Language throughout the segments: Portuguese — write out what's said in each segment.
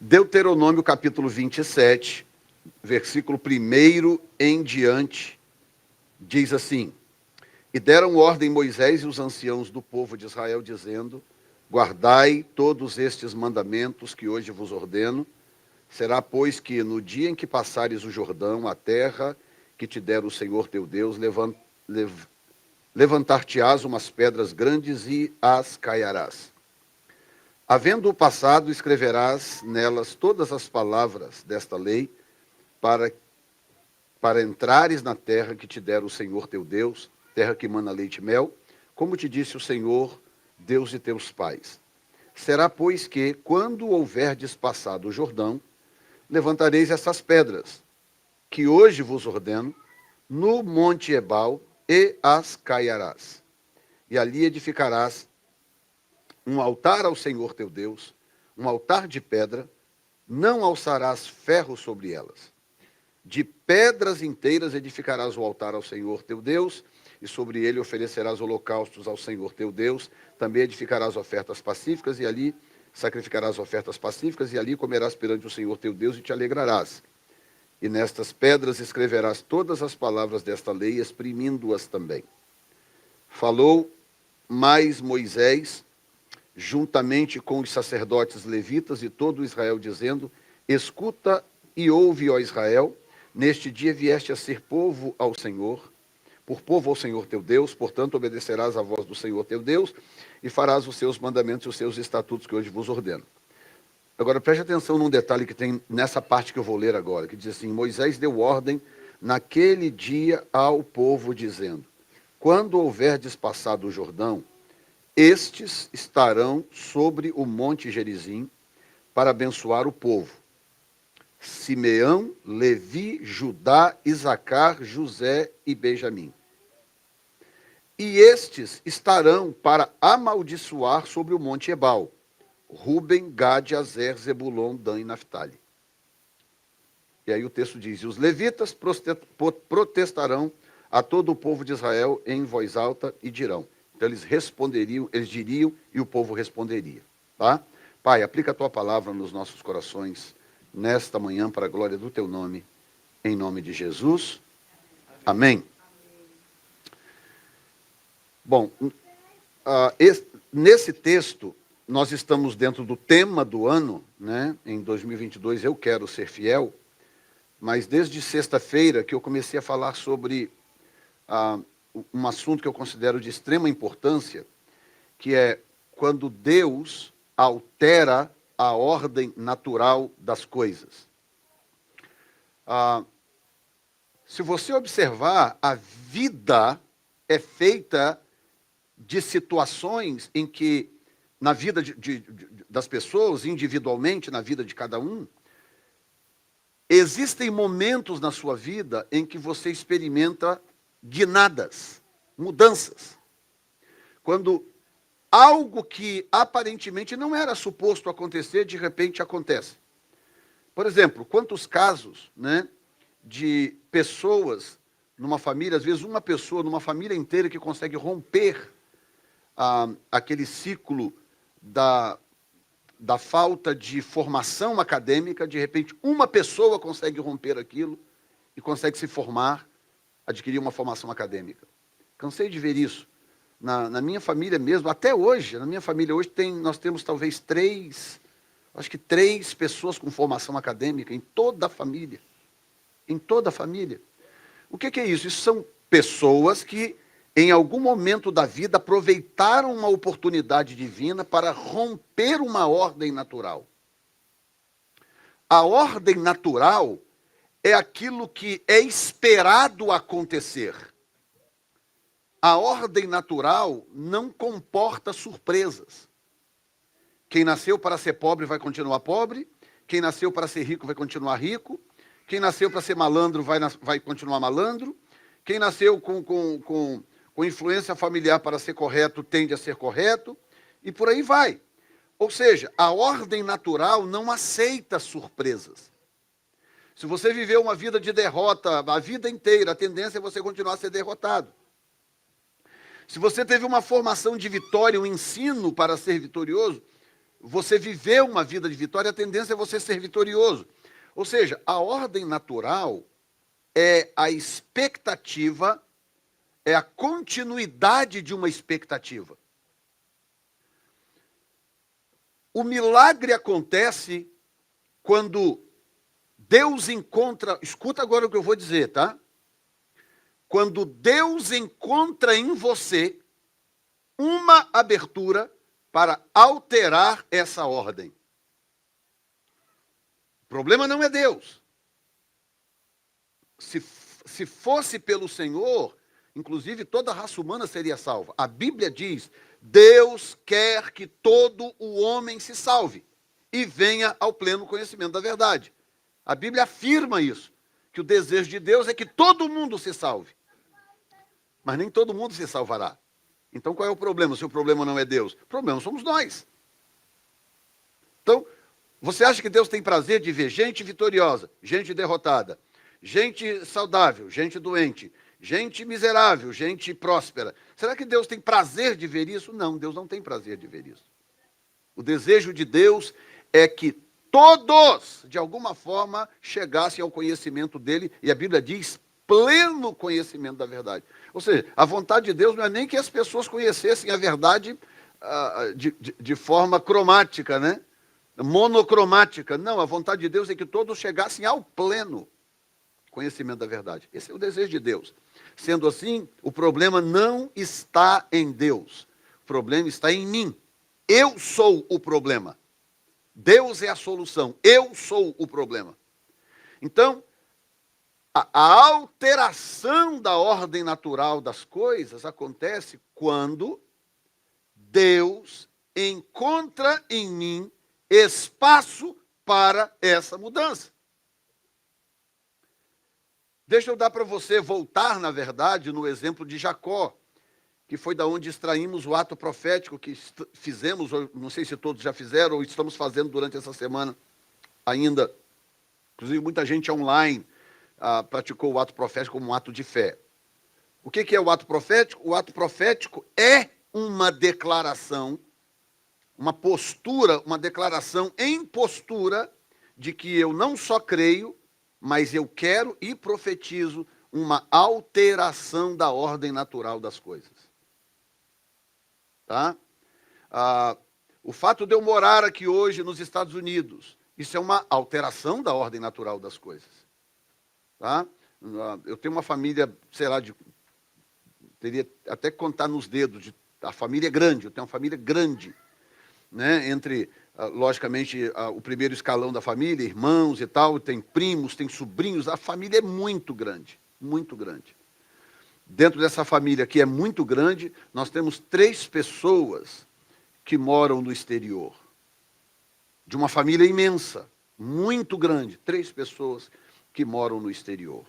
Deuteronômio capítulo 27, versículo 1 em diante, diz assim: E deram ordem Moisés e os anciãos do povo de Israel, dizendo: Guardai todos estes mandamentos que hoje vos ordeno. Será, pois, que no dia em que passares o Jordão, a terra que te der o Senhor teu Deus, levantar-te-ás umas pedras grandes e as caiarás. Havendo passado, escreverás nelas todas as palavras desta lei, para entrares na terra que te der o Senhor teu Deus, terra que mana leite e mel, como te disse o Senhor, Deus de teus pais. Será, pois, que, quando houverdes passado o Jordão, levantareis essas pedras, que hoje vos ordeno, no monte Ebal, e as caiarás. E ali edificarás um altar ao Senhor teu Deus, um altar de pedra, não alçarás ferro sobre elas. De pedras inteiras edificarás o altar ao Senhor teu Deus, e sobre ele oferecerás holocaustos ao Senhor teu Deus. Também edificarás ofertas pacíficas, e ali sacrificarás ofertas pacíficas, e ali comerás perante o Senhor teu Deus, e te alegrarás. E nestas pedras escreverás todas as palavras desta lei, exprimindo-as também. Falou mais Moisés, juntamente com os sacerdotes levitas e todo Israel, dizendo: Escuta e ouve, ó Israel, neste dia vieste a ser povo ao Senhor, por povo ao Senhor teu Deus, portanto obedecerás à voz do Senhor teu Deus, e farás os seus mandamentos e os seus estatutos que hoje vos ordeno. Agora preste atenção num detalhe que tem nessa parte que eu vou ler agora, que diz assim: Moisés deu ordem naquele dia ao povo, dizendo: Quando houverdes passado o Jordão, estes estarão sobre o monte Gerizim para abençoar o povo. Simeão, Levi, Judá, Isacar, José e Benjamim. E estes estarão para amaldiçoar sobre o monte Ebal: Ruben, Gade, Azer, Zebulon, Dan e Naftali. E aí o texto diz: E os levitas protestarão a todo o povo de Israel em voz alta e dirão. Então eles responderiam, eles diriam e o povo responderia. Tá? Pai, aplica a tua palavra nos nossos corações nesta manhã para a glória do teu nome, em nome de Jesus. Amém. Bom, nesse texto, nós estamos dentro do tema do ano, né? Em 2022, eu quero ser fiel, mas desde sexta-feira que eu comecei a falar sobre um assunto que eu considero de extrema importância, que é quando Deus altera a ordem natural das coisas. Se você observar, a vida é feita de situações em que, na vida das pessoas, individualmente, na vida de cada um, existem momentos na sua vida em que você experimenta guinadas, mudanças. Quando algo que aparentemente não era suposto acontecer, de repente acontece. Por exemplo, quantos casos, né, de pessoas numa família, às vezes uma pessoa numa família inteira que consegue romper aquele ciclo da falta de formação acadêmica, de repente uma pessoa consegue romper aquilo e consegue se formar, adquirir uma formação acadêmica. Cansei de ver isso. Na minha família mesmo, até hoje, na minha família hoje nós temos talvez três pessoas com formação acadêmica em toda a família. Em toda a família. O que é isso? Isso são pessoas que, em algum momento da vida, aproveitaram uma oportunidade divina para romper uma ordem natural. A ordem natural é aquilo que é esperado acontecer. A ordem natural não comporta surpresas. Quem nasceu para ser pobre vai continuar pobre, quem nasceu para ser rico vai continuar rico, quem nasceu para ser malandro vai continuar malandro, quem nasceu com influência familiar para ser correto tende a ser correto, e por aí vai. Ou seja, a ordem natural não aceita surpresas. Se você viveu uma vida de derrota a vida inteira, a tendência é você continuar a ser derrotado. Se você teve uma formação de vitória, um ensino para ser vitorioso, você viver uma vida de vitória, a tendência é você ser vitorioso. Ou seja, a ordem natural é a expectativa, é a continuidade de uma expectativa. O milagre acontece quando Deus encontra, escuta agora o que eu vou dizer, tá? Quando Deus encontra em você uma abertura para alterar essa ordem. O problema não é Deus. Se fosse pelo Senhor, inclusive toda a raça humana seria salva. A Bíblia diz: Deus quer que todo o homem se salve e venha ao pleno conhecimento da verdade. A Bíblia afirma isso, que o desejo de Deus é que todo mundo se salve. Mas nem todo mundo se salvará. Então qual é o problema, se o problema não é Deus? O problema somos nós. Então, você acha que Deus tem prazer de ver gente vitoriosa, gente derrotada, gente saudável, gente doente, gente miserável, gente próspera? Será que Deus tem prazer de ver isso? Não, Deus não tem prazer de ver isso. O desejo de Deus é que todos, de alguma forma, chegassem ao conhecimento dele, e a Bíblia diz pleno conhecimento da verdade. Ou seja, a vontade de Deus não é nem que as pessoas conhecessem a verdade de forma cromática, né? Monocromática. Não, a vontade de Deus é que todos chegassem ao pleno conhecimento da verdade. Esse é o desejo de Deus. Sendo assim, o problema não está em Deus. O problema está em mim. Eu sou o problema. Deus é a solução. Eu sou o problema. Então, a alteração da ordem natural das coisas acontece quando Deus encontra em mim espaço para essa mudança. Deixa eu dar para você voltar, na verdade, no exemplo de Jacó, que foi da onde extraímos o ato profético que fizemos, não sei se todos já fizeram, ou estamos fazendo durante essa semana ainda. Inclusive, muita gente online praticou o ato profético como um ato de fé. O que é o ato profético? O ato profético é uma declaração, uma postura, uma declaração em postura de que eu não só creio, mas eu quero e profetizo uma alteração da ordem natural das coisas. Tá? O fato de eu morar aqui hoje nos Estados Unidos, isso é uma alteração da ordem natural das coisas. Tá? Eu tenho uma família, sei lá, teria até que contar nos dedos, a família é grande, eu tenho uma família grande, né? Entre, logicamente, o primeiro escalão da família, irmãos e tal, tem primos, tem sobrinhos, a família é muito grande, muito grande. Dentro dessa família que é muito grande, nós temos 3 pessoas que moram no exterior. De uma família imensa, muito grande, 3 pessoas que moram no exterior.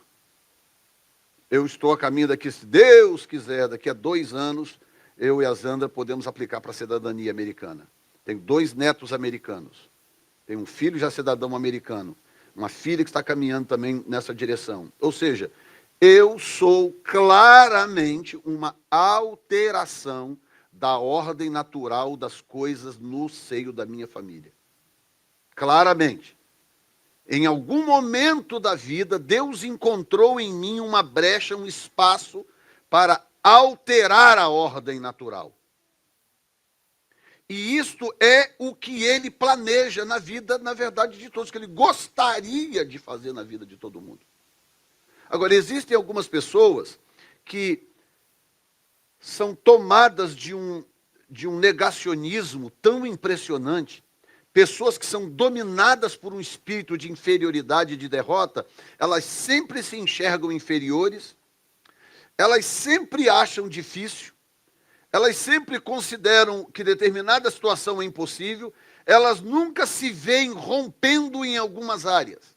Eu estou a caminho daqui, se Deus quiser, daqui a 2 anos, eu e a Zandra podemos aplicar para a cidadania americana. Tenho 2 netos americanos. Tenho um filho já cidadão americano. Uma filha que está caminhando também nessa direção. Ou seja, eu sou claramente uma alteração da ordem natural das coisas no seio da minha família. Claramente. Em algum momento da vida, Deus encontrou em mim uma brecha, um espaço para alterar a ordem natural. E isto é o que ele planeja na vida, na verdade, de todos, que ele gostaria de fazer na vida de todo mundo. Agora, existem algumas pessoas que são tomadas de um negacionismo tão impressionante, pessoas que são dominadas por um espírito de inferioridade e de derrota, elas sempre se enxergam inferiores, elas sempre acham difícil, elas sempre consideram que determinada situação é impossível, elas nunca se veem rompendo em algumas áreas.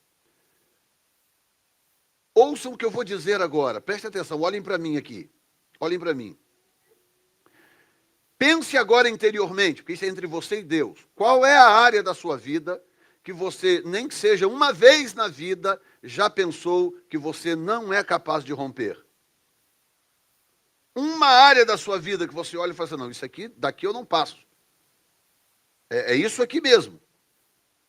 Ouçam o que eu vou dizer agora, prestem atenção, olhem para mim aqui, olhem para mim. Pense agora interiormente, porque isso é entre você e Deus. Qual é a área da sua vida que você, nem que seja uma vez na vida, já pensou que você não é capaz de romper? Uma área da sua vida que você olha e fala assim, não, isso aqui, daqui eu não passo. É isso aqui mesmo.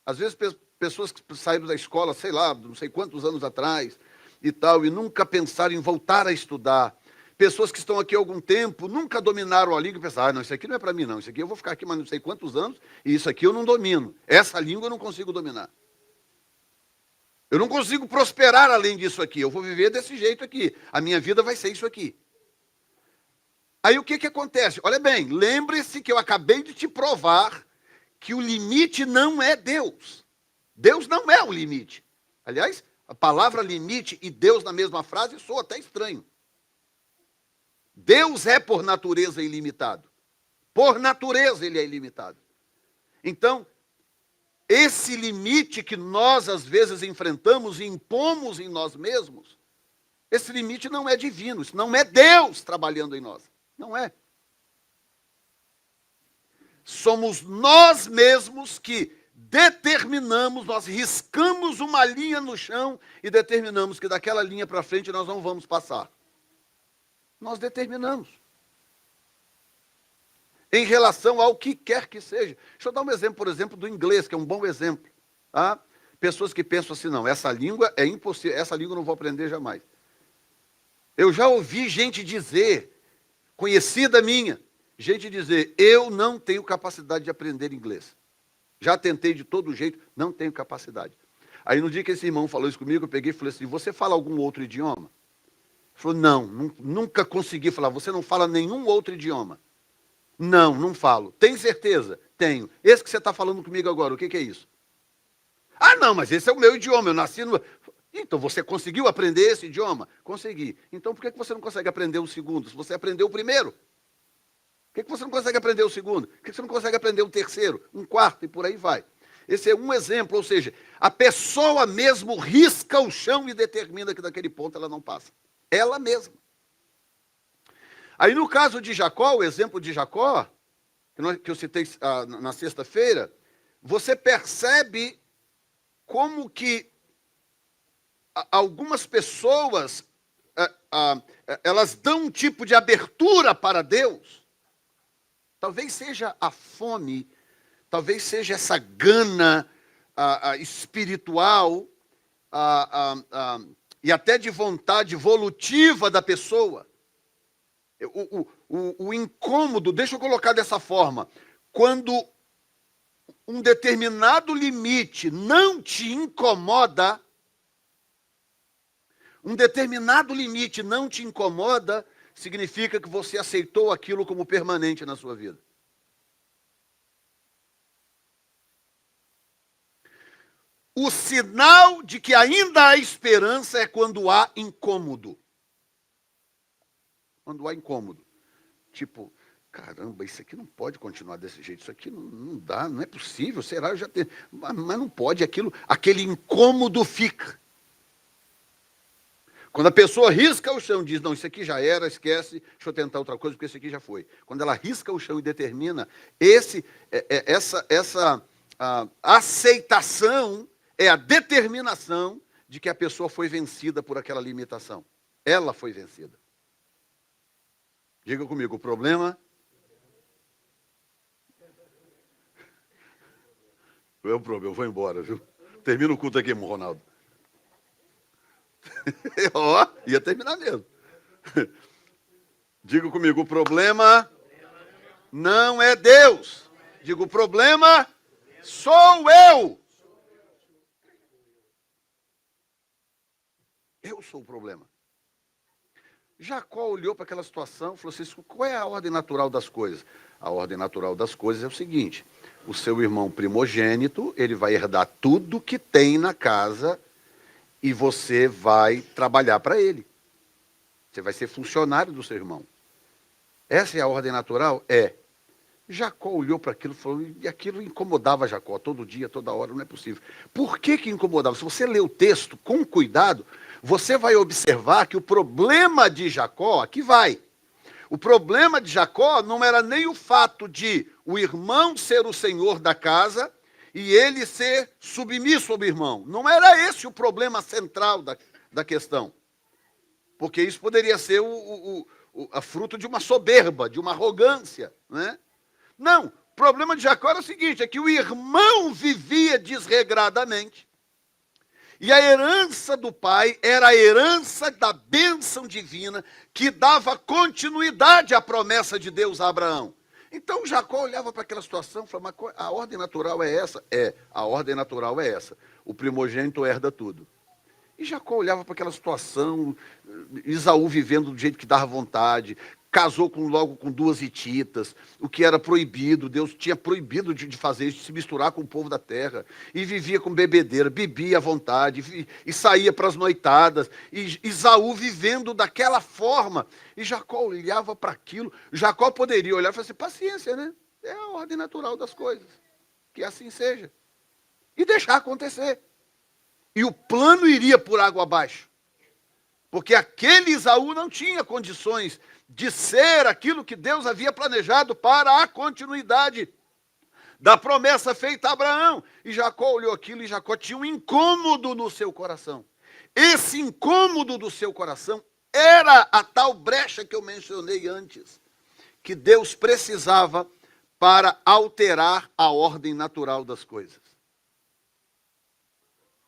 Às vezes, pessoas que saíram da escola, sei lá, não sei quantos anos atrás, e tal, e nunca pensaram em voltar a estudar. Pessoas que estão aqui há algum tempo, nunca dominaram a língua e pensaram, não, isso aqui não é para mim, não. Isso aqui eu vou ficar aqui mais não sei quantos anos, e isso aqui eu não domino. Essa língua eu não consigo dominar. Eu não consigo prosperar além disso aqui. Eu vou viver desse jeito aqui. A minha vida vai ser isso aqui. Aí o que acontece? Olha bem, lembre-se que eu acabei de te provar que o limite não é Deus. Deus não é o limite. Aliás, a palavra limite e Deus na mesma frase soa até estranho. Deus é por natureza ilimitado. Por natureza ele é ilimitado. Então, esse limite que nós às vezes enfrentamos e impomos em nós mesmos, esse limite não é divino, isso não é Deus trabalhando em nós. Não é. Somos nós mesmos que determinamos, nós riscamos uma linha no chão e determinamos que daquela linha para frente nós não vamos passar. Nós determinamos. Em relação ao que quer que seja. Deixa eu dar um exemplo, por exemplo, do inglês, que é um bom exemplo. Tá? Pessoas que pensam assim, não, essa língua é impossível, essa língua eu não vou aprender jamais. Eu já ouvi gente dizer, conhecida minha, gente dizer, eu não tenho capacidade de aprender inglês. Já tentei de todo jeito, não tenho capacidade. Aí no dia que esse irmão falou isso comigo, eu peguei e falei assim, você fala algum outro idioma? Ele falou, não, nunca consegui falar, você não fala nenhum outro idioma. Não falo. Tem certeza? Tenho. Esse que você está falando comigo agora, o que é isso? Ah, não, mas esse é o meu idioma, eu nasci no... Então, você conseguiu aprender esse idioma? Consegui. Então, por que você não consegue aprender o segundo, se você aprendeu o primeiro? Por que você não consegue aprender o segundo? Por que você não consegue aprender o terceiro, um quarto e por aí vai? Esse é um exemplo, ou seja, a pessoa mesmo risca o chão e determina que daquele ponto ela não passa. Ela mesma. Aí no caso de Jacó, o exemplo de Jacó, que eu citei na sexta-feira, você percebe como que algumas pessoas, elas dão um tipo de abertura para Deus. Talvez seja a fome, talvez seja essa gana espiritual e até de vontade evolutiva da pessoa. O incômodo, deixa eu colocar dessa forma, quando um determinado limite não te incomoda, significa que você aceitou aquilo como permanente na sua vida. O sinal de que ainda há esperança é quando há incômodo. Quando há incômodo. Tipo, caramba, isso aqui não pode continuar desse jeito, isso aqui não dá, não é possível, será? Eu já tenho, mas não pode, aquele incômodo fica. Quando a pessoa risca o chão e diz, não, isso aqui já era, esquece, deixa eu tentar outra coisa, porque isso aqui já foi. Quando ela risca o chão e determina, essa aceitação é a determinação de que a pessoa foi vencida por aquela limitação. Ela foi vencida. Diga comigo, o problema não é o problema, eu vou embora, viu? Termina o culto aqui, Ronaldo. Ó, ia terminar mesmo. Diga comigo, o problema não é Deus. Diga, o problema sou eu. Eu sou o problema. Jacó olhou para aquela situação e falou assim, qual é a ordem natural das coisas? A ordem natural das coisas é o seguinte, o seu irmão primogênito, ele vai herdar tudo que tem na casa e você vai trabalhar para ele. Você vai ser funcionário do seu irmão. Essa é a ordem natural? É. Jacó olhou para aquilo e falou, e aquilo incomodava Jacó, todo dia, toda hora, não é possível. Por que incomodava? Se você ler o texto com cuidado, você vai observar que o problema de Jacó, aqui vai, o problema de Jacó não era nem o fato de o irmão ser o senhor da casa e ele ser submisso ao irmão. Não era esse o problema central da questão. Porque isso poderia ser a fruto de uma soberba, de uma arrogância, né? Não, problema de Jacó era o seguinte, é que o irmão vivia desregradamente, e a herança do pai era a herança da bênção divina que dava continuidade à promessa de Deus a Abraão. Então Jacó olhava para aquela situação e falava, mas a ordem natural é essa? A ordem natural é essa. O primogênito herda tudo. E Jacó olhava para aquela situação, Esaú vivendo do jeito que dava vontade, casou logo com 2 hititas, o que era proibido, Deus tinha proibido de fazer isso, de se misturar com o povo da terra, e vivia com bebedeira, bebia à vontade, e saía para as noitadas, e Esaú vivendo daquela forma, e Jacó olhava para aquilo, Jacó poderia olhar e falar assim, paciência, né? É a ordem natural das coisas, que assim seja, e deixar acontecer. E o plano iria por água abaixo. Porque aquele Esaú não tinha condições de ser aquilo que Deus havia planejado para a continuidade da promessa feita a Abraão. E Jacó olhou aquilo e Jacó tinha um incômodo no seu coração. Esse incômodo do seu coração era a tal brecha que eu mencionei antes, que Deus precisava para alterar a ordem natural das coisas.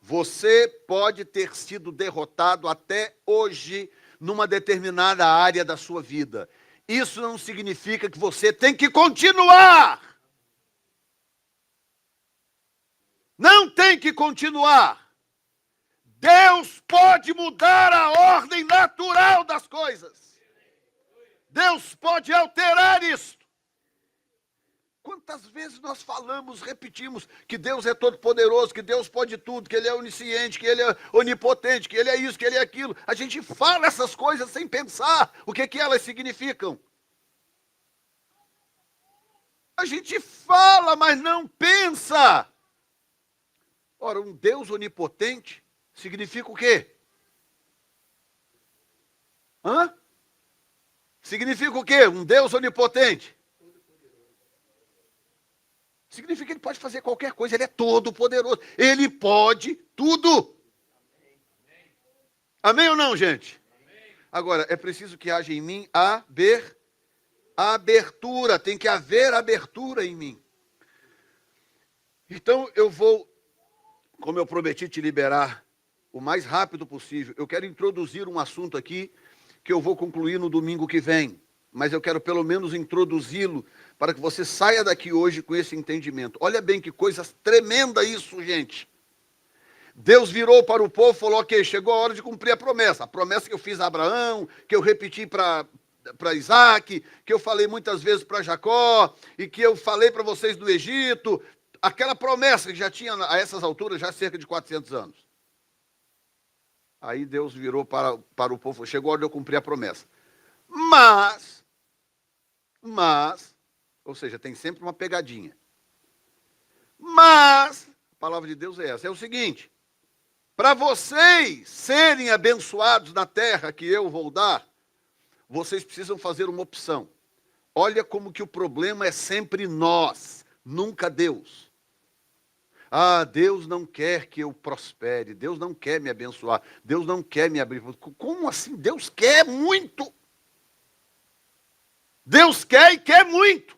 Você pode ter sido derrotado até hoje numa determinada área da sua vida. Isso não significa que você tem que continuar. Não tem que continuar. Deus pode mudar a ordem natural das coisas. Deus pode alterar isso. Quantas vezes nós falamos, repetimos que Deus é todo-poderoso, que Deus pode tudo, que Ele é onisciente, que Ele é onipotente, que Ele é isso, que Ele é aquilo. A gente fala essas coisas sem pensar o que elas significam. A gente fala, mas não pensa. Ora, um Deus onipotente significa o quê? Significa o quê? Um Deus onipotente? Significa que Ele pode fazer qualquer coisa, Ele é todo poderoso. Ele pode tudo. Amém ou não, gente? Agora, é preciso que haja em mim abertura. Tem que haver abertura em mim. Então, eu vou, como eu prometi te liberar o mais rápido possível, eu quero introduzir um assunto aqui que eu vou concluir no domingo que vem. Mas eu quero pelo menos introduzi-lo para que você saia daqui hoje com esse entendimento. Olha bem que coisa tremenda isso, gente. Deus virou para o povo e falou, ok, chegou a hora de cumprir a promessa que eu fiz a Abraão, que eu repeti para Isaac, que eu falei muitas vezes para Jacó, e que eu falei para vocês do Egito, aquela promessa que já tinha a essas alturas já cerca de 400 anos. Aí Deus virou para o povo e falou, chegou a hora de eu cumprir a promessa. Mas, ou seja, tem sempre uma pegadinha. Mas, a palavra de Deus é essa, é o seguinte, para vocês serem abençoados na terra que eu vou dar, vocês precisam fazer uma opção. Olha como que o problema é sempre nós, nunca Deus. Ah, Deus não quer que eu prospere, Deus não quer me abençoar, Deus não quer me abrir. Como assim? Deus quer muito. Deus quer e quer muito.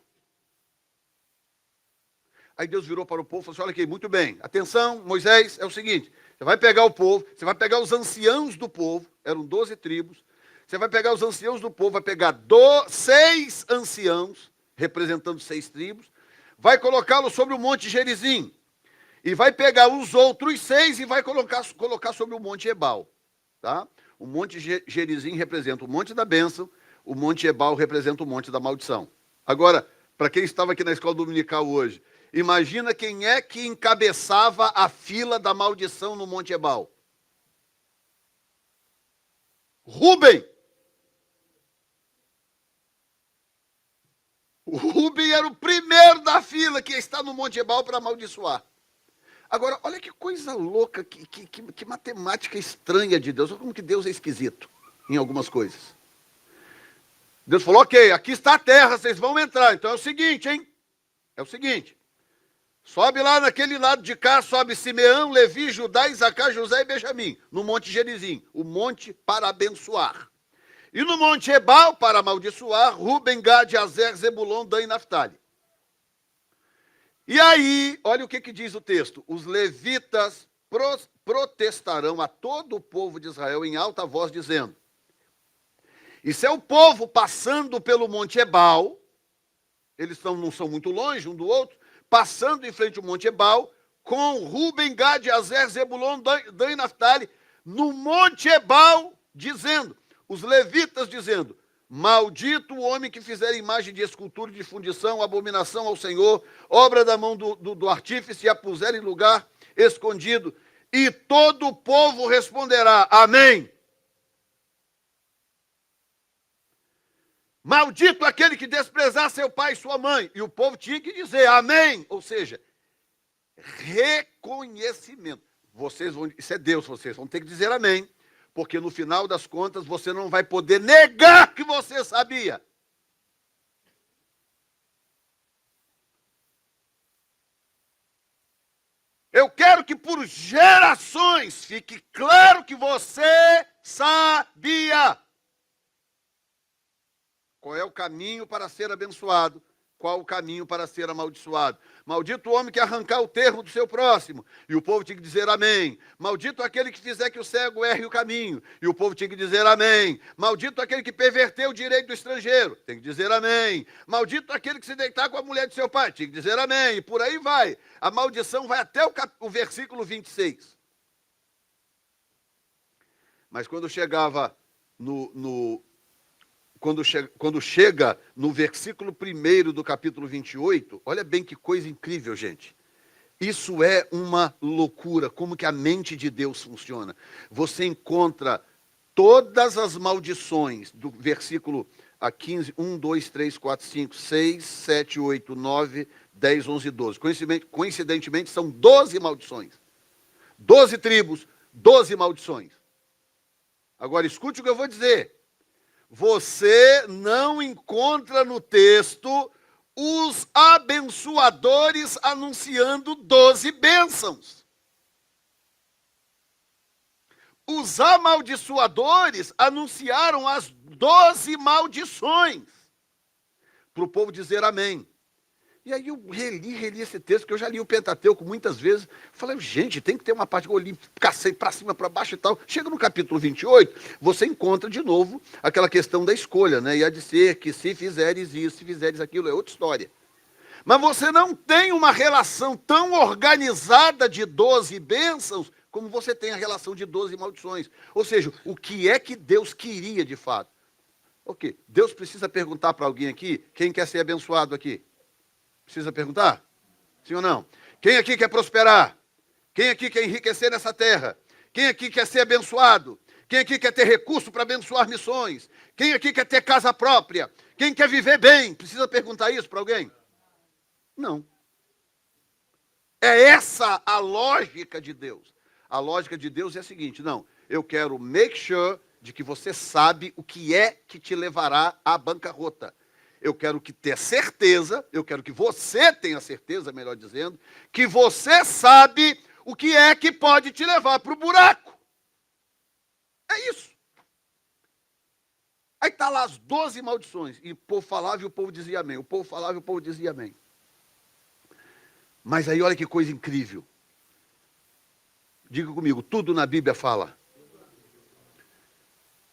Aí Deus virou para o povo e falou assim, olha aqui, muito bem, atenção, Moisés, é o seguinte, você vai pegar o povo, você vai pegar os anciãos do povo, eram 12 tribos, você vai pegar os anciãos do povo, vai pegar 6 anciãos, representando 6 tribos, vai colocá-los sobre o monte Gerizim, e vai pegar os outros 6 e vai colocar sobre o monte Ebal. Tá? O monte Gerizim representa o monte da bênção, o monte Ebal representa o monte da maldição. Agora, para quem estava aqui na escola dominical hoje, imagina quem é que encabeçava a fila da maldição no monte Ebal. Rúben. O Rúben era o primeiro da fila que está no monte Ebal para amaldiçoar. Agora, olha que coisa louca, que matemática estranha de Deus. Olha como que Deus é esquisito em algumas coisas. Deus falou, ok, aqui está a terra, vocês vão entrar. Então é o seguinte, hein? É o seguinte. Sobe lá naquele lado de cá, sobe Simeão, Levi, Judá, Isacar, José e Benjamim. No monte Gerizim, o monte para abençoar. E no monte Ebal, para amaldiçoar, Rúben, Gad, Azer, Zebulon, Dan e Naftali. E aí, olha o que diz o texto. Os levitas protestarão a todo o povo de Israel em alta voz, dizendo: isso é o povo passando pelo Monte Ebal, eles não são muito longe um do outro, passando em frente ao Monte Ebal, com Ruben, Gad, Azer, Zebulon, Dan e Naftali, no Monte Ebal, dizendo, os levitas dizendo: maldito o homem que fizer imagem de escultura e de fundição, abominação ao Senhor, obra da mão do artífice, e a puser em lugar escondido. E todo o povo responderá: amém. Maldito aquele que desprezar seu pai e sua mãe. E o povo tinha que dizer amém. Ou seja, reconhecimento. Isso é Deus, vocês vão ter que dizer amém. Porque no final das contas você não vai poder negar que você sabia. Eu quero que por gerações fique claro que você sabia. Qual é o caminho para ser abençoado? Qual o caminho para ser amaldiçoado? Maldito o homem que arrancar o termo do seu próximo. E o povo tinha que dizer amém. Maldito aquele que fizer que o cego erre o caminho. E o povo tinha que dizer amém. Maldito aquele que perverteu o direito do estrangeiro. Tem que dizer amém. Maldito aquele que se deitar com a mulher de seu pai. Tinha que dizer amém. E por aí vai. A maldição vai até o versículo 26. Mas quando chegava quando chega no versículo 1 do capítulo 28, olha bem que coisa incrível, gente. Isso é uma loucura, como que a mente de Deus funciona. Você encontra todas as maldições do versículo 15, 1, 2, 3, 4, 5, 6, 7, 8, 9, 10, 11, 12. Coincidentemente, são 12 maldições. 12 tribos, 12 maldições. Agora, escute o que eu vou dizer. Você não encontra no texto os abençoadores anunciando 12 bênçãos. Os amaldiçoadores anunciaram as 12 maldições para o povo dizer amém. E aí eu reli esse texto, que eu já li o Pentateuco muitas vezes. Falei, gente, tem que ter uma parte que eu li, cacei para cima, para baixo e tal. Chega no capítulo 28, você encontra de novo aquela questão da escolha, né? E há de ser que se fizeres isso, se fizeres aquilo, é outra história. Mas você não tem uma relação tão organizada de 12 bênçãos como você tem a relação de 12 maldições. Ou seja, o que é que Deus queria de fato? Ok, Deus precisa perguntar para alguém aqui, quem quer ser abençoado aqui? Precisa perguntar? Sim ou não? Quem aqui quer prosperar? Quem aqui quer enriquecer nessa terra? Quem aqui quer ser abençoado? Quem aqui quer ter recurso para abençoar missões? Quem aqui quer ter casa própria? Quem quer viver bem? Precisa perguntar isso para alguém? Não. É essa a lógica de Deus. A lógica de Deus é a seguinte: não, eu quero make sure de que você sabe o que é que te levará à bancarrota. Eu quero ter certeza, eu quero que você tenha certeza, melhor dizendo, que você sabe o que é que pode te levar para o buraco. É isso. Aí está lá as 12 maldições. E o povo falava e o povo dizia amém. O povo falava e o povo dizia amém. Mas aí olha que coisa incrível. Diga comigo, tudo na Bíblia fala.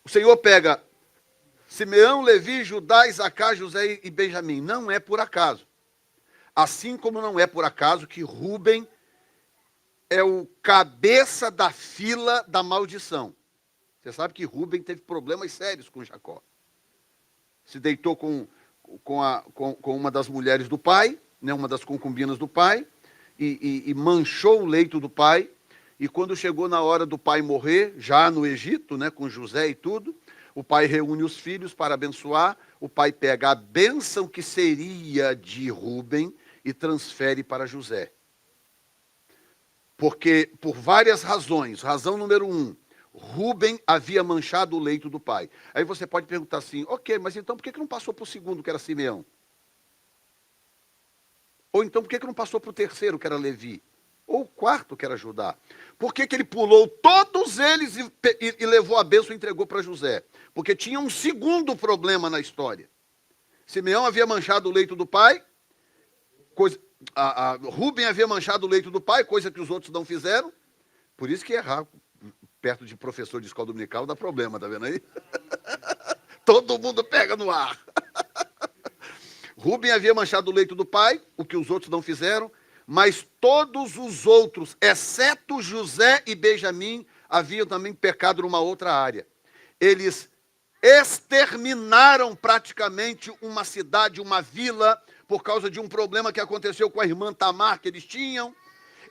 O Senhor pega Simeão, Levi, Judá, Isacar, José e Benjamim. Não é por acaso. Assim como não é por acaso que Ruben é o cabeça da fila da maldição. Você sabe que Ruben teve problemas sérios com Jacó. Se deitou com uma das mulheres do pai, né, uma das concubinas do pai, e manchou o leito do pai. E quando chegou na hora do pai morrer, já no Egito, né, com José e tudo, o pai reúne os filhos para abençoar. O pai pega a bênção que seria de Ruben e transfere para José. Porque, por várias razões, razão número 1, Ruben havia manchado o leito do pai. Aí você pode perguntar assim, ok, mas então por que não passou para o segundo, que era Simeão? Ou então por que não passou para o terceiro, que era Levi? Ou o quarto, que era Judá? Por que ele pulou todos eles e levou a bênção e entregou para José? Porque tinha um segundo problema na história. Simeão havia manchado o leito do pai, Rubem havia manchado o leito do pai, coisa que os outros não fizeram. Por isso que errar perto de professor de escola dominical dá problema, tá vendo aí? Todo mundo pega no ar. Rubem havia manchado o leito do pai, o que os outros não fizeram, mas todos os outros, exceto José e Benjamim, haviam também pecado numa outra área. Eles exterminaram praticamente uma cidade, uma vila, por causa de um problema que aconteceu com a irmã Tamar que eles tinham.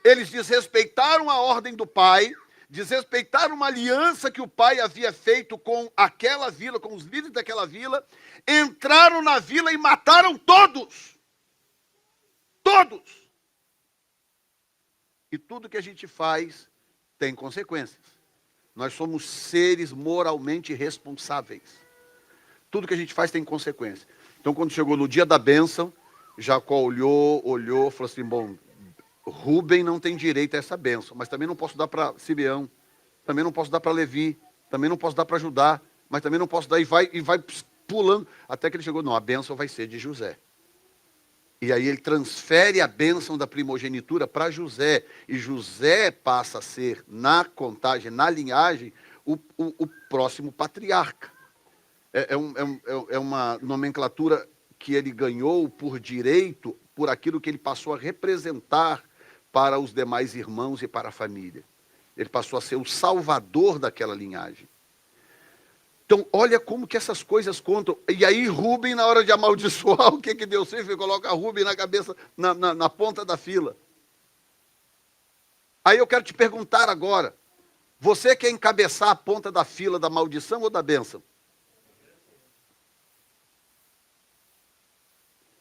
Eles desrespeitaram a ordem do pai, desrespeitaram uma aliança que o pai havia feito com aquela vila, com os líderes daquela vila, entraram na vila e mataram todos. Todos. E tudo que a gente faz tem consequências. Nós somos seres moralmente responsáveis. Tudo que a gente faz tem consequência. Então, quando chegou no dia da bênção, Jacó olhou, falou assim, bom, Rubem não tem direito a essa bênção, mas também não posso dar para Simeão, também não posso dar para Levi, também não posso dar para Judá, mas também não posso dar, e vai pulando, até que ele chegou, não, a bênção vai ser de José. E aí ele transfere a bênção da primogenitura para José. E José passa a ser, na contagem, na linhagem, o próximo patriarca. É uma nomenclatura que ele ganhou por direito, por aquilo que ele passou a representar para os demais irmãos e para a família. Ele passou a ser o salvador daquela linhagem. Então, olha como que essas coisas contam. E aí, Rubem, na hora de amaldiçoar, o que Deus fez? Ele coloca Rubem na cabeça, na ponta da fila. Aí eu quero te perguntar agora, você quer encabeçar a ponta da fila da maldição ou da bênção?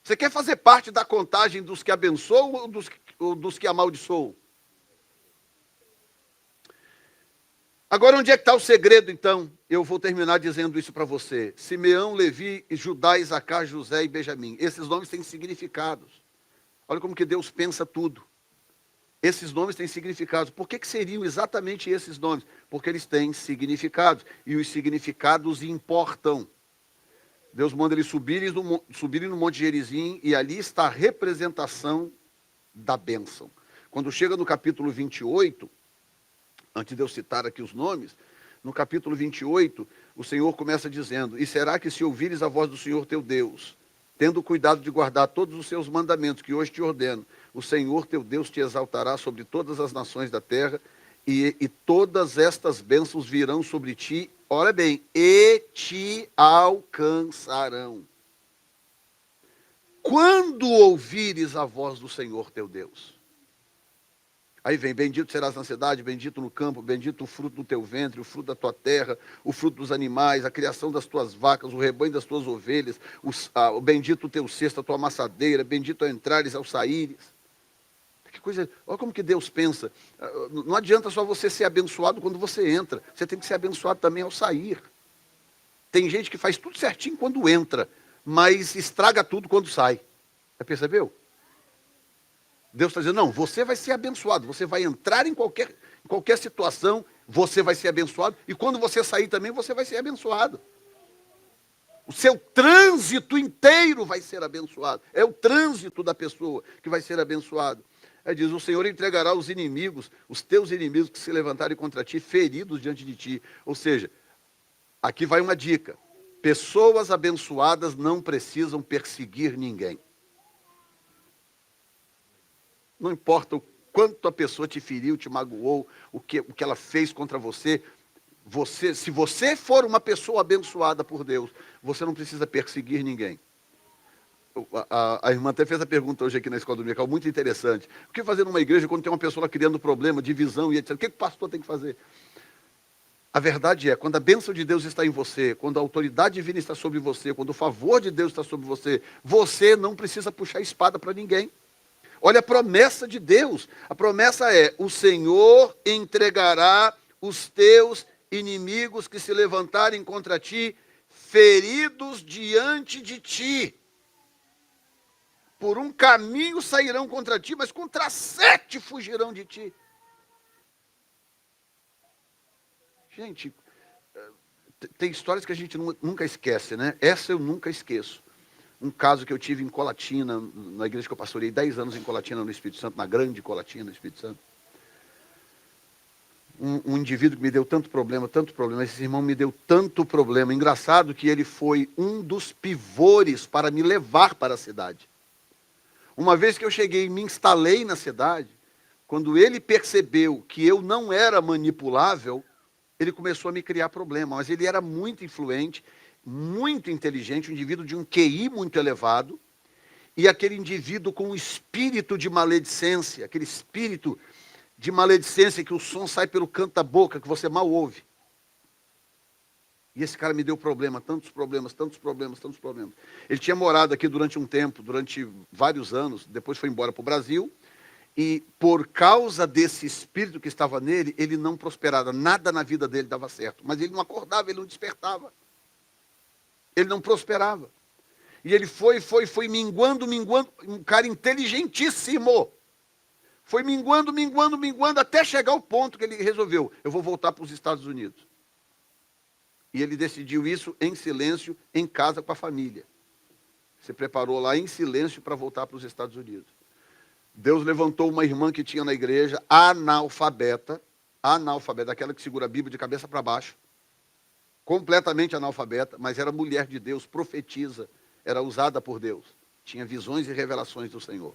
Você quer fazer parte da contagem dos que abençoam ou dos que amaldiçoam? Agora, onde é que está o segredo, então? Eu vou terminar dizendo isso para você. Simeão, Levi, Judá, Isacar, José e Benjamim. Esses nomes têm significados. Olha como que Deus pensa tudo. Esses nomes têm significados. Por que seriam exatamente esses nomes? Porque eles têm significados. E os significados importam. Deus manda eles subirem no Monte Gerizim e ali está a representação da bênção. Quando chega no capítulo 28... antes de eu citar aqui os nomes, no capítulo 28, o Senhor começa dizendo, e será que se ouvires a voz do Senhor teu Deus, tendo cuidado de guardar todos os seus mandamentos que hoje te ordeno, o Senhor teu Deus te exaltará sobre todas as nações da terra, e todas estas bênçãos virão sobre ti, olha bem, e te alcançarão. Quando ouvires a voz do Senhor teu Deus. Aí vem, bendito serás na cidade, bendito no campo, bendito o fruto do teu ventre, o fruto da tua terra, o fruto dos animais, a criação das tuas vacas, o rebanho das tuas ovelhas, o bendito o teu cesto, a tua amassadeira, bendito ao entrares, ao saíres. Que coisa, olha como que Deus pensa. Não adianta só você ser abençoado quando você entra, você tem que ser abençoado também ao sair. Tem gente que faz tudo certinho quando entra, mas estraga tudo quando sai. Já percebeu? Deus está dizendo, não, você vai ser abençoado, você vai entrar em qualquer situação, você vai ser abençoado, e quando você sair também, você vai ser abençoado. O seu trânsito inteiro vai ser abençoado. É o trânsito da pessoa que vai ser abençoado. Aí diz, o Senhor entregará os inimigos, os teus inimigos que se levantarem contra ti, feridos diante de ti. Ou seja, aqui vai uma dica. Pessoas abençoadas não precisam perseguir ninguém. Não importa o quanto a pessoa te feriu, te magoou, o que ela fez contra você. Se você for uma pessoa abençoada por Deus, você não precisa perseguir ninguém. A irmã até fez a pergunta hoje aqui na escola dominical, muito interessante. O que fazer numa igreja quando tem uma pessoa criando problema, divisão e etc? O que o pastor tem que fazer? A verdade é, quando a bênção de Deus está em você, quando a autoridade divina está sobre você, quando o favor de Deus está sobre você, você não precisa puxar espada para ninguém. Olha a promessa de Deus. A promessa é, o Senhor entregará os teus inimigos que se levantarem contra ti, feridos diante de ti. Por um caminho sairão contra ti, mas contra 7 fugirão de ti. Gente, tem histórias que a gente nunca esquece, né? Essa eu nunca esqueço. um caso que eu tive em Colatina, na igreja que eu pastoreei 10 anos em Colatina, no Espírito Santo, na grande Colatina, no Espírito Santo. Um indivíduo que me deu tanto problema, esse irmão me deu tanto problema. Engraçado que ele foi um dos pivôs para me levar para a cidade. Uma vez que eu cheguei e me instalei na cidade, quando ele percebeu que eu não era manipulável, ele começou a me criar problema. Mas ele era muito influente, muito inteligente, um indivíduo de um QI muito elevado, e aquele indivíduo com um espírito de maledicência, aquele espírito de maledicência que o som sai pelo canto da boca, que você mal ouve. E esse cara me deu problema, tantos problemas. Ele tinha morado aqui durante um tempo, durante vários anos, depois foi embora para o Brasil, e por causa desse espírito que estava nele, ele não prosperava, nada na vida dele dava certo. Mas ele não acordava, ele não despertava. Ele não prosperava. E ele foi minguando, um cara inteligentíssimo. Foi minguando, até chegar ao ponto que ele resolveu, eu vou voltar para os Estados Unidos. E ele decidiu isso em silêncio, em casa com a família. Se preparou lá em silêncio para voltar para os Estados Unidos. Deus levantou uma irmã que tinha na igreja, analfabeta, aquela que segura a Bíblia de cabeça para baixo, completamente analfabeta, mas era mulher de Deus, profetiza, era usada por Deus, tinha visões e revelações do Senhor.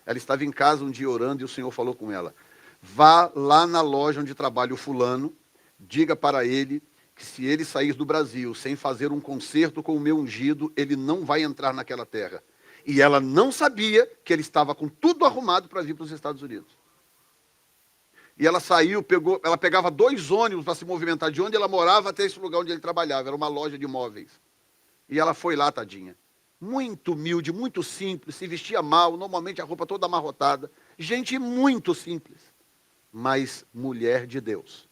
Ela estava em casa um dia orando e o Senhor falou com ela, vá lá na loja onde trabalha o fulano, diga para ele que se ele sair do Brasil sem fazer um concerto com o meu ungido, ele não vai entrar naquela terra. E ela não sabia que ele estava com tudo arrumado para vir para os Estados Unidos. E ela saiu, ela pegava 2 ônibus para se movimentar de onde ela morava até esse lugar onde ele trabalhava, era uma loja de móveis. E ela foi lá, tadinha. Muito humilde, muito simples, se vestia mal, normalmente a roupa toda amarrotada. Gente muito simples, mas mulher de Deus.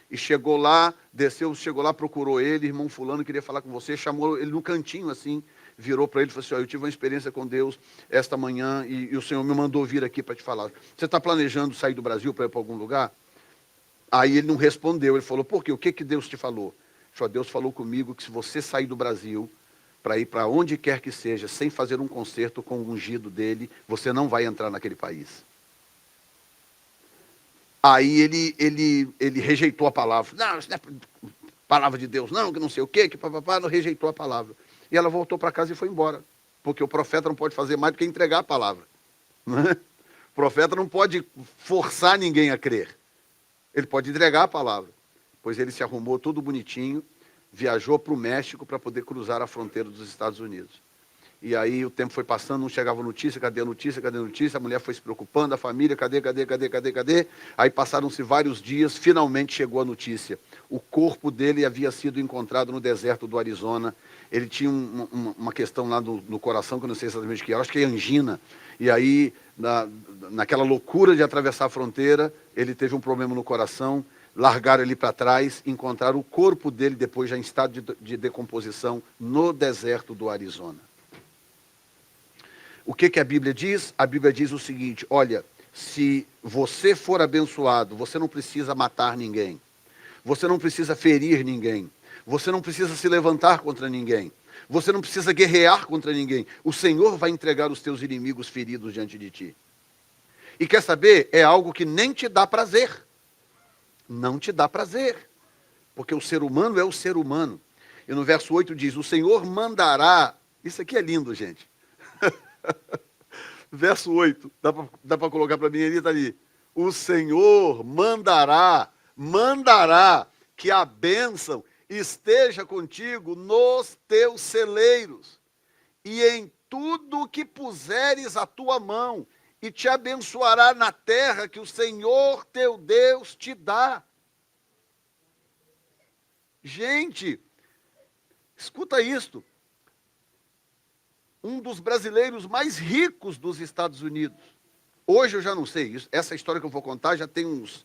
E chegou lá, chegou lá, procurou ele, irmão fulano, queria falar com você, chamou ele no cantinho assim, virou para ele e falou assim, eu tive uma experiência com Deus esta manhã e o Senhor me mandou vir aqui para te falar. Você está planejando sair do Brasil para ir para algum lugar? Aí ele não respondeu, ele falou, por quê? O que Deus te falou? Ele falou, Deus falou comigo que se você sair do Brasil para ir para onde quer que seja, sem fazer um concerto com o ungido dele, você não vai entrar naquele país. Aí ele rejeitou a palavra. Não, isso não é palavra de Deus, não, que não sei o quê, que papapá, não rejeitou a palavra. E ela voltou para casa e foi embora. Porque o profeta não pode fazer mais do que entregar a palavra. Né? O profeta não pode forçar ninguém a crer. Ele pode entregar a palavra. Pois ele se arrumou todo bonitinho, viajou para o México para poder cruzar a fronteira dos Estados Unidos. E aí o tempo foi passando, não chegava notícia, cadê a notícia, a mulher foi se preocupando, a família, cadê? Aí passaram-se vários dias, finalmente chegou a notícia. O corpo dele havia sido encontrado no deserto do Arizona. Ele tinha uma questão lá no coração, que eu não sei exatamente o que era, acho que é angina. E aí, naquela loucura de atravessar a fronteira, ele teve um problema no coração, largaram ele para trás, encontraram o corpo dele depois já em estado de decomposição no deserto do Arizona. O que a Bíblia diz? A Bíblia diz o seguinte, olha, se você for abençoado, você não precisa matar ninguém, você não precisa ferir ninguém, você não precisa se levantar contra ninguém, você não precisa guerrear contra ninguém, o Senhor vai entregar os teus inimigos feridos diante de ti. E quer saber? É algo que nem te dá prazer, não te dá prazer, porque o ser humano é o ser humano. E no verso 8 diz, o Senhor mandará, isso aqui é lindo, gente. Verso 8, dá para colocar para mim ali, está ali. O Senhor mandará que a bênção esteja contigo nos teus celeiros e em tudo que puseres a tua mão, e te abençoará na terra que o Senhor teu Deus te dá. Gente, escuta isto. Um dos brasileiros mais ricos dos Estados Unidos. Hoje eu já não sei, essa história que eu vou contar já tem uns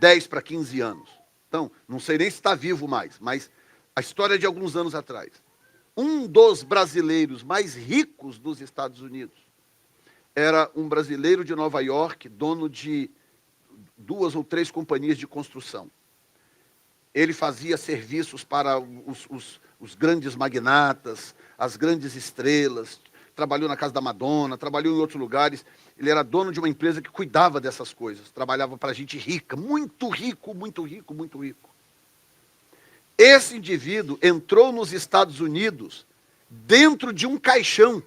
10 para 15 anos. Então, não sei nem se está vivo mais, mas a história é de alguns anos atrás. Um dos brasileiros mais ricos dos Estados Unidos era um brasileiro de Nova York, dono de 2 ou 3 companhias de construção. Ele fazia serviços para os grandes magnatas, as grandes estrelas, trabalhou na casa da Madonna, trabalhou em outros lugares. Ele era dono de uma empresa que cuidava dessas coisas, trabalhava para gente rica, muito rico, muito rico, muito rico. Esse indivíduo entrou nos Estados Unidos dentro de um caixão.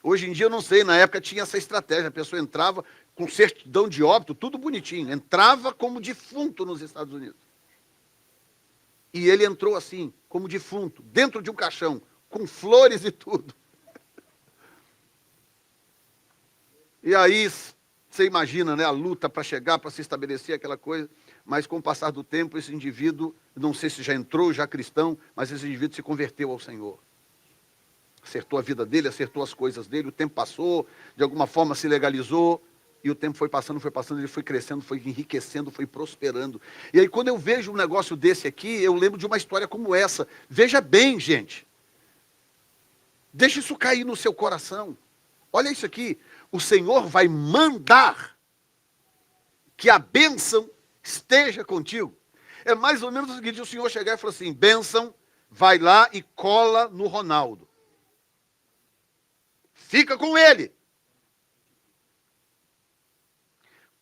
Hoje em dia eu não sei, na época tinha essa estratégia, a pessoa entrava com certidão de óbito, tudo bonitinho, entrava como defunto nos Estados Unidos. E ele entrou assim, como defunto, dentro de um caixão, com flores e tudo. E aí, você imagina, né, a luta para chegar, para se estabelecer aquela coisa, mas com o passar do tempo, esse indivíduo, não sei se já entrou, já cristão, mas esse indivíduo se converteu ao Senhor. Acertou a vida dele, acertou as coisas dele, o tempo passou, de alguma forma se legalizou, e o tempo foi passando, ele foi crescendo, foi enriquecendo, foi prosperando. E aí quando eu vejo um negócio desse aqui, eu lembro de uma história como essa. Veja bem, gente. Deixa isso cair no seu coração. Olha isso aqui. O Senhor vai mandar que a bênção esteja contigo. É mais ou menos o seguinte, o Senhor chegar e falar assim, bênção, vai lá e cola no Ronaldo. Fica com ele.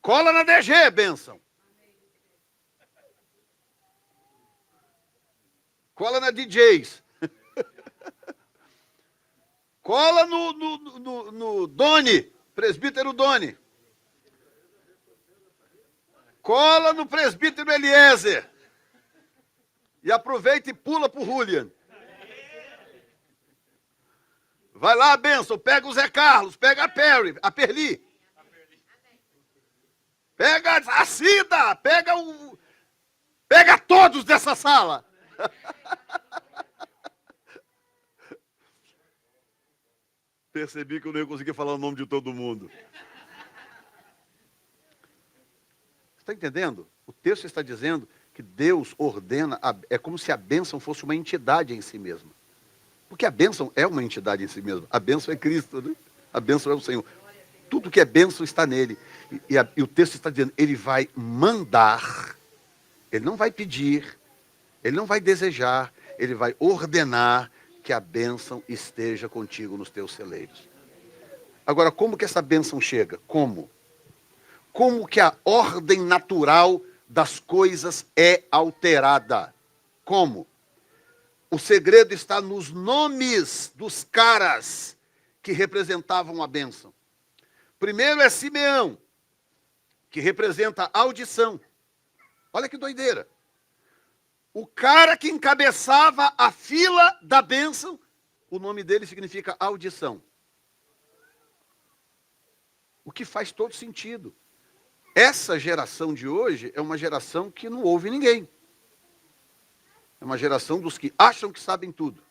Cola na DG, bênção. Cola na DJs. Cola no Doni, presbítero Doni. Cola no presbítero Eliezer. E aproveita e pula pro Julian. Vai lá, bênção, pega o Zé Carlos, pega a Perli. Pega a Cida, pega todos dessa sala. Percebi que eu não ia conseguir falar o nome de todo mundo. Está entendendo? O texto está dizendo que Deus ordena, é como se a bênção fosse uma entidade em si mesma. Porque a bênção é uma entidade em si mesma. A bênção é Cristo, né? A bênção é o Senhor. Tudo que é bênção está nele. E o texto está dizendo, ele vai mandar, ele não vai pedir, ele não vai desejar, ele vai ordenar que a bênção esteja contigo nos teus celeiros. Agora, como que essa bênção chega? Como? Como que a ordem natural das coisas é alterada? Como? O segredo está nos nomes dos caras que representavam a bênção. Primeiro é Simeão, que representa a audição. Olha que doideira. O cara que encabeçava a fila da bênção, o nome dele significa audição. O que faz todo sentido. Essa geração de hoje é uma geração que não ouve ninguém. É uma geração dos que acham que sabem tudo.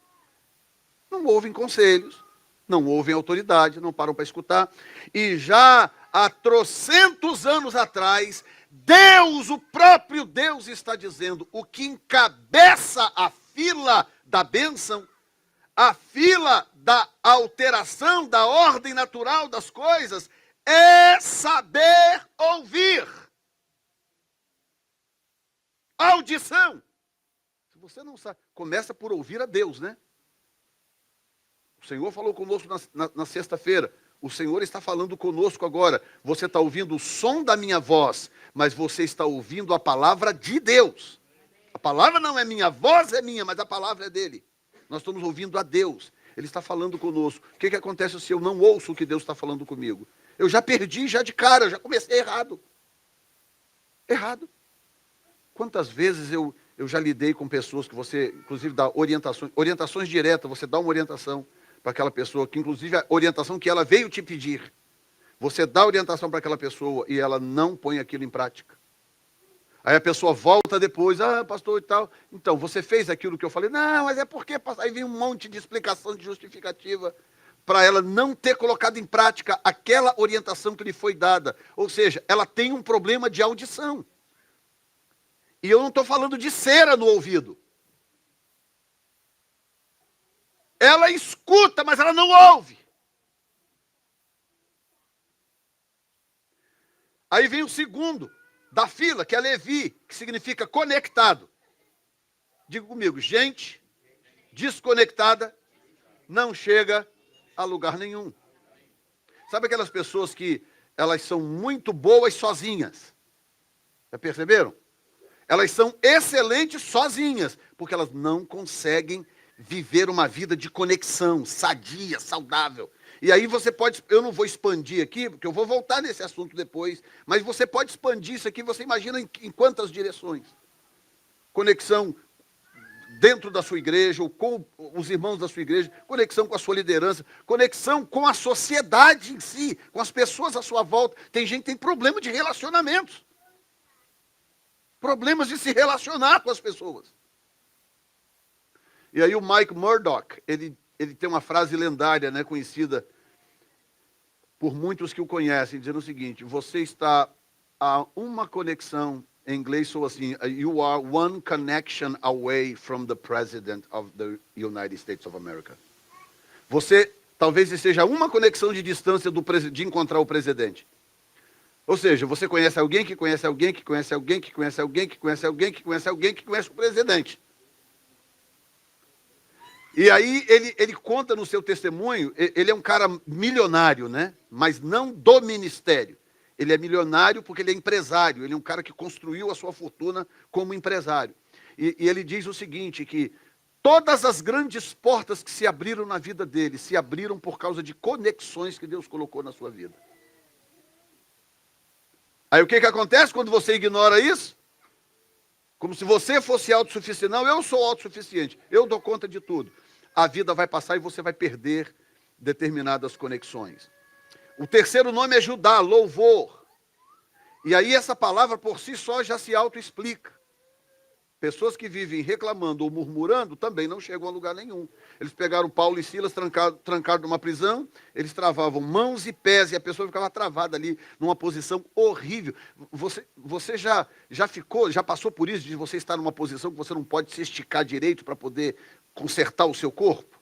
Não ouvem conselhos, não ouvem autoridade, não param para escutar. E já há trocentos anos atrás, Deus, o próprio Deus está dizendo, o que encabeça a fila da bênção, a fila da alteração da ordem natural das coisas, é saber ouvir. Audição. Se você não sabe, começa por ouvir a Deus, né? O Senhor falou conosco na sexta-feira. O Senhor está falando conosco agora. Você está ouvindo o som da minha voz, mas você está ouvindo a palavra de Deus. A palavra não é minha, a voz é minha, mas a palavra é dele. Nós estamos ouvindo a Deus. Ele está falando conosco. O que acontece se eu não ouço o que Deus está falando comigo? Eu já perdi, já de cara, já comecei errado. Errado. Quantas vezes eu já lidei com pessoas que você, inclusive, dá orientações diretas, você dá uma orientação para aquela pessoa, que inclusive a orientação que ela veio te pedir. Você dá orientação para aquela pessoa e ela não põe aquilo em prática. Aí a pessoa volta depois, pastor e tal. Então, você fez aquilo que eu falei? Não, mas é porque... Aí vem um monte de explicação, de justificativa, para ela não ter colocado em prática aquela orientação que lhe foi dada. Ou seja, ela tem um problema de audição. E eu não estou falando de cera no ouvido. Ela escuta, mas ela não ouve. Aí vem o segundo. da fila, que é Levi, que significa conectado. Diga comigo, gente desconectada não chega a lugar nenhum. Sabe aquelas pessoas que elas são muito boas sozinhas? Já perceberam? Elas são excelentes sozinhas, porque elas não conseguem viver uma vida de conexão, sadia, saudável. E aí você pode, eu não vou expandir aqui, porque eu vou voltar nesse assunto depois, mas você pode expandir isso aqui, você imagina em quantas direções. Conexão dentro da sua igreja, ou com os irmãos da sua igreja, conexão com a sua liderança, conexão com a sociedade em si, com as pessoas à sua volta. Tem gente que tem problema de relacionamentos. Problemas de se relacionar com as pessoas. E aí o Mike Murdock, ele tem uma frase lendária, né, conhecida por muitos que o conhecem, dizendo o seguinte: você está a uma conexão, em inglês sou assim, you are one connection away from the President of the United States of America. Você talvez esteja a uma conexão de distância de encontrar o presidente. Ou seja, você conhece alguém que conhece alguém que conhece alguém que conhece alguém que conhece alguém que conhece alguém que conhece o presidente. E aí ele conta no seu testemunho, ele é um cara milionário, né? Mas não do ministério. Ele é milionário porque ele é empresário, ele é um cara que construiu a sua fortuna como empresário. E ele diz o seguinte, que todas as grandes portas que se abriram na vida dele, se abriram por causa de conexões que Deus colocou na sua vida. Aí o que acontece quando você ignora isso? Como se você fosse autossuficiente. Não, eu sou autossuficiente, eu dou conta de tudo. A vida vai passar e você vai perder determinadas conexões. O terceiro nome é Judá, louvor. E aí essa palavra por si só já se autoexplica. Pessoas que vivem reclamando ou murmurando também não chegam a lugar nenhum. Eles pegaram Paulo e Silas trancados numa prisão, eles travavam mãos e pés e a pessoa ficava travada ali numa posição horrível. Você já passou por isso, de você estar numa posição que você não pode se esticar direito para poder consertar o seu corpo?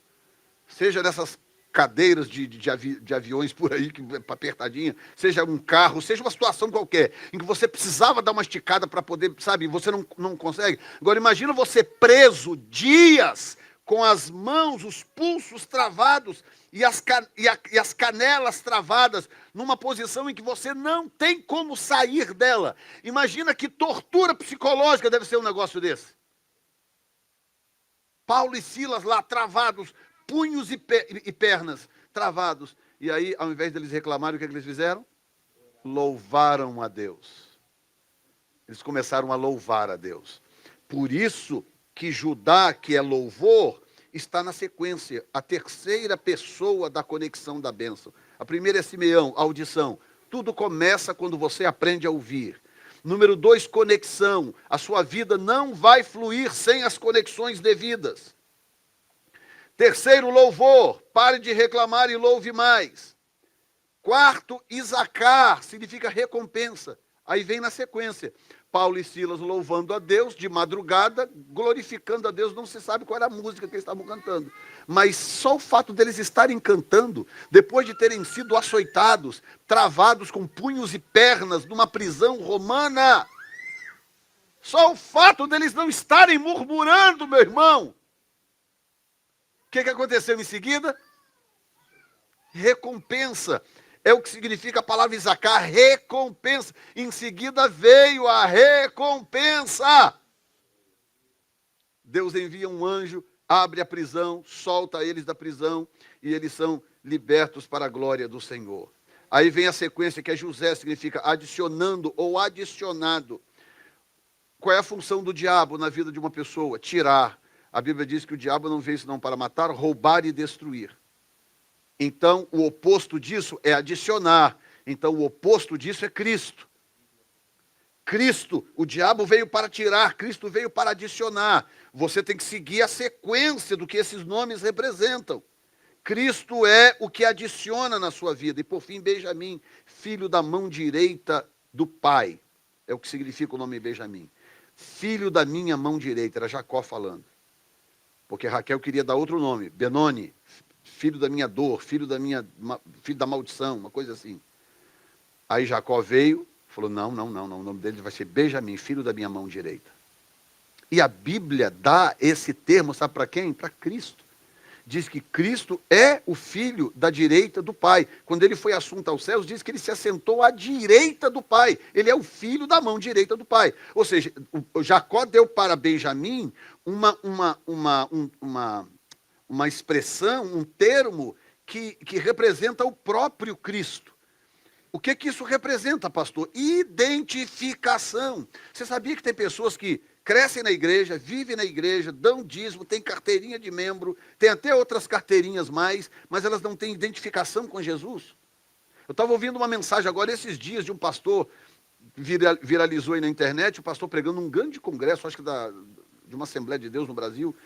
Seja nessas cadeiras de aviões por aí, que apertadinha, seja um carro, seja uma situação qualquer, em que você precisava dar uma esticada para poder, sabe, você não consegue. Agora imagina você preso dias, com as mãos, os pulsos travados e as canelas travadas, numa posição em que você não tem como sair dela. Imagina que tortura psicológica deve ser um negócio desse. Paulo e Silas lá travados, punhos e pernas travados. E aí, ao invés deles reclamarem, o que eles fizeram? Louvaram a Deus. Eles começaram a louvar a Deus. Por isso que Judá, que é louvor, está na sequência, a terceira pessoa da conexão da bênção. A primeira é Simeão, audição. Tudo começa quando você aprende a ouvir. Número 2, conexão. A sua vida não vai fluir sem as conexões devidas. Terceiro, louvor. Pare de reclamar e louve mais. Quarto, Isacar, significa recompensa. Aí vem na sequência. Paulo e Silas louvando a Deus de madrugada, glorificando a Deus. Não se sabe qual era a música que eles estavam cantando. Mas só o fato deles estarem cantando, depois de terem sido açoitados, travados com punhos e pernas numa prisão romana, só o fato deles não estarem murmurando, meu irmão. O que aconteceu em seguida? Recompensa. É o que significa a palavra Isacar, recompensa. Em seguida veio a recompensa. Deus envia um anjo, abre a prisão, solta eles da prisão e eles são libertos para a glória do Senhor. Aí vem a sequência que é José, significa adicionando ou adicionado. Qual é a função do diabo na vida de uma pessoa? Tirar. A Bíblia diz que o diabo não veio senão para matar, roubar e destruir. Então, o oposto disso é adicionar. Então, o oposto disso é Cristo. Cristo, o diabo veio para tirar, Cristo veio para adicionar. Você tem que seguir a sequência do que esses nomes representam. Cristo é o que adiciona na sua vida. E, por fim, Benjamim, filho da mão direita do Pai. É o que significa o nome Benjamim. Filho da minha mão direita, era Jacó falando. Porque Raquel queria dar outro nome, Benoni, filho da minha dor, filho da maldição, uma coisa assim. Aí Jacó veio, Falou, não, o nome dele vai ser Benjamim, filho da minha mão direita. E a Bíblia dá esse termo, sabe para quem? Para Cristo. Diz que Cristo é o filho da direita do Pai. Quando ele foi assunto aos céus, diz que ele se assentou à direita do Pai. Ele é o filho da mão direita do Pai. Ou seja, o Jacó deu para Benjamim uma expressão, um termo que representa o próprio Cristo. O que isso representa, pastor? Identificação. Você sabia que tem pessoas que crescem na igreja, vivem na igreja, dão dízimo, tem carteirinha de membro, tem até outras carteirinhas mais, mas elas não têm identificação com Jesus? Eu estava ouvindo uma mensagem agora, esses dias, de um pastor, viralizou aí na internet, o pastor pregando um grande congresso, acho que de uma Assembleia de Deus no Brasil,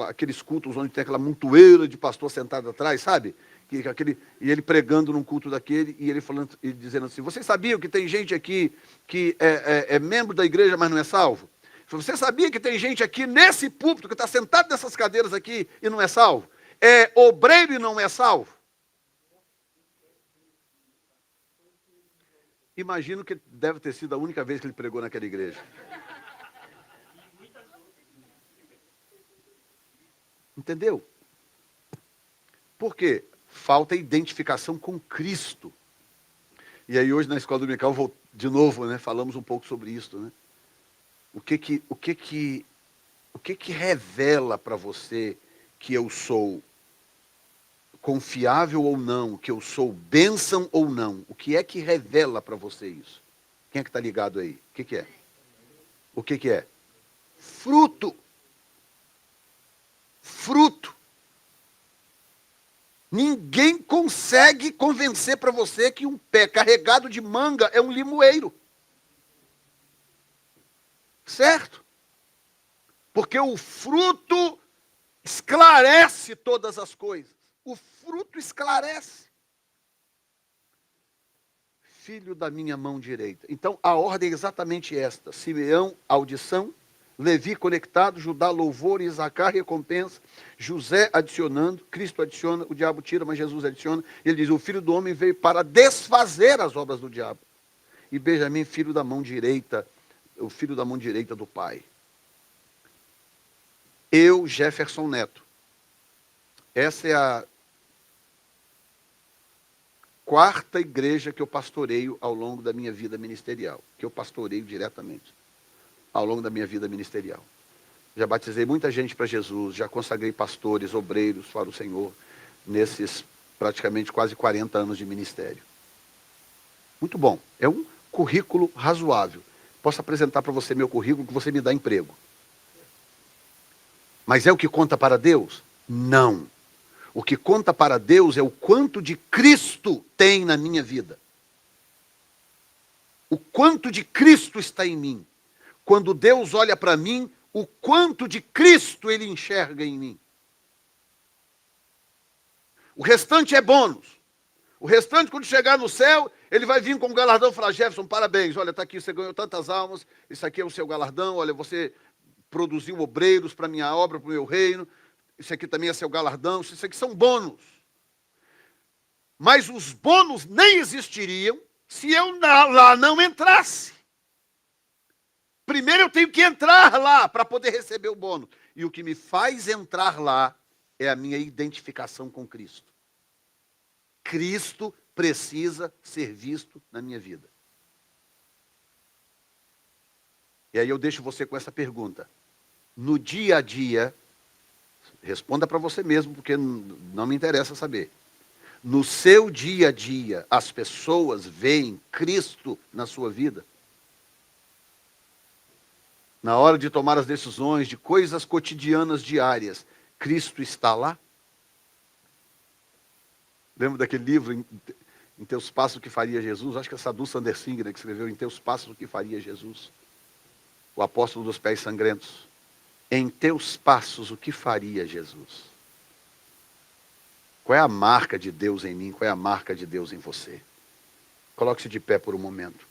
aqueles cultos onde tem aquela montoeira de pastor sentado atrás, sabe? E ele pregando num culto daquele, e ele falando, e dizendo assim, vocês sabiam que tem gente aqui que é membro da igreja, mas não é salvo? Você sabia que tem gente aqui nesse púlpito, que está sentado nessas cadeiras aqui e não é salvo? É obreiro e não é salvo? Imagino que deve ter sido a única vez que ele pregou naquela igreja. Entendeu? Por quê? Falta identificação com Cristo. E aí hoje na escola dominical, de novo, né, falamos um pouco sobre isso, né? O que revela para você que eu sou confiável ou não, que eu sou bênção ou não? O que é que revela para você isso? Quem é que está ligado aí? O que é? O que é? Fruto. Fruto. Ninguém consegue convencer para você que um pé carregado de manga é um limoeiro. Certo? Porque o fruto esclarece todas as coisas. O fruto esclarece. Filho da minha mão direita. Então, a ordem é exatamente esta. Simeão, audição. Levi, conectado. Judá, louvor. Isacar, recompensa. José, adicionando. Cristo adiciona. O diabo tira, mas Jesus adiciona. Ele diz, o filho do homem veio para desfazer as obras do diabo. E Benjamim, filho da mão direita, o filho da mão direita do Pai. Eu, Jefferson Neto. Essa é a quarta igreja que eu pastoreio ao longo da minha vida ministerial. Que eu pastoreio diretamente ao longo da minha vida ministerial. Já batizei muita gente para Jesus, já consagrei pastores, obreiros para o Senhor, nesses praticamente quase 40 anos de ministério. Muito bom. É um currículo razoável. Posso apresentar para você meu currículo que você me dá emprego. Mas é o que conta para Deus? Não. O que conta para Deus é o quanto de Cristo tem na minha vida. O quanto de Cristo está em mim. Quando Deus olha para mim, o quanto de Cristo ele enxerga em mim. O restante é bônus. O restante, quando chegar no céu, ele vai vir com um galardão e falar, Jefferson, parabéns, olha, está aqui, você ganhou tantas almas, isso aqui é o seu galardão, olha, você produziu obreiros para a minha obra, para o meu reino, isso aqui também é seu galardão, isso aqui são bônus. Mas os bônus nem existiriam se eu lá não entrasse. Primeiro eu tenho que entrar lá para poder receber o bônus. E o que me faz entrar lá é a minha identificação com Cristo. Cristo precisa ser visto na minha vida. E aí eu deixo você com essa pergunta. No dia a dia, responda para você mesmo, porque não me interessa saber. No seu dia a dia, as pessoas veem Cristo na sua vida? Na hora de tomar as decisões de coisas cotidianas diárias, Cristo está lá? Lembra daquele livro, Em Teus Passos o que Faria Jesus? Acho que é Sadhu Sandersingh, né, que escreveu Em Teus Passos o que Faria Jesus. O apóstolo dos pés sangrentos. Em teus passos o que faria Jesus? Qual é a marca de Deus em mim? Qual é a marca de Deus em você? Coloque-se de pé por um momento.